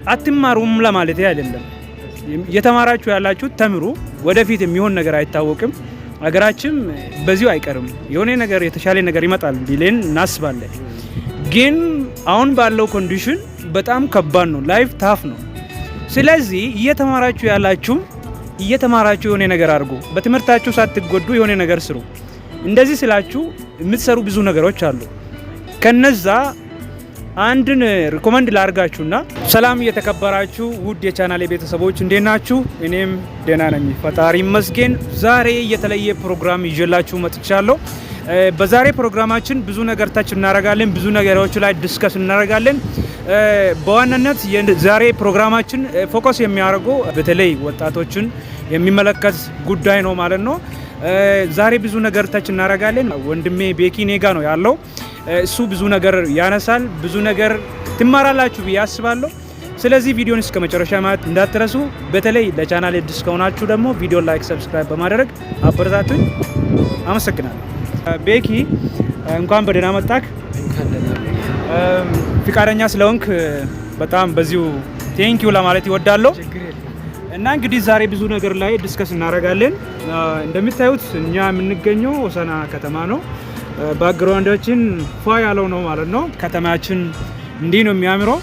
አትማሩም ለማለት አይደለም። የተማራችሁ ያላችሁ ተምሩ። ወደፊት የሚሆን ነገር አይታወቅም። ሀገራችን በዚሁ አይቀርም። የሆነ ነገር የተሻለ ነገር ይመጣል ብለን እናስባለን። ግን አሁን ባለው ኮንዲሽን በጣም ከባድ ነው። ላይፍ ታፍ ነው። ስለዚህ እየተማራችሁ ያላችሁ እየተማራችሁ የሆነ ነገር አድርጉ። በትምህርታችሁ ሳትጎዱ የሆነ ነገር ስሩ። እንደዚህ ስላችሁ የምትሰሩ ብዙ ነገሮች አሉ። ከነዛ አንድን ሪኮመንድ ላርጋችሁና ሰላም እየተከበራችሁ ውድ የቻናሌ ቤተሰቦች እንዴት ናችሁ? እኔም ደህና ነኝ፣ ፈጣሪ ይመስገን። ዛሬ የተለየ ፕሮግራም ይዤላችሁ መጥቻለሁ። በዛሬ ፕሮግራማችን ብዙ ነገር ታች እናረጋለን፣ ብዙ ነገሮች ላይ ዲስከስ እናረጋለን። በዋናነት የዛሬ ፕሮግራማችን ፎከስ የሚያደርገው በተለይ ወጣቶችን የሚመለከት ጉዳይ ነው ማለት ነው። ዛሬ ብዙ ነገር ታች እናረጋለን። ወንድሜ ቤኪ ኔጋ ነው ያለው። እሱ ብዙ ነገር ያነሳል። ብዙ ነገር ትማራላችሁ ብዬ አስባለሁ። ስለዚህ ቪዲዮን እስከ መጨረሻ ማየት እንዳትረሱ። በተለይ ለቻናሌ አዲስ ከሆናችሁ ደግሞ ቪዲዮ ላይክ፣ ሰብስክራይብ በማድረግ አበረታቱኝ። አመሰግናለሁ። ቤኪ እንኳን በደህና መጣክ። ፍቃደኛ ስለሆንክ በጣም በዚሁ ቴንኪው ለማለት ይወዳለሁ። እና እንግዲህ ዛሬ ብዙ ነገር ላይ ዲስከስ እናደርጋለን። እንደምታዩት እኛ የምንገኘው ሆሳዕና ከተማ ነው። ባክግራውንዳችን ፏ ያለው ነው ማለት ነው። ከተማችን እንዲህ ነው የሚያምረው።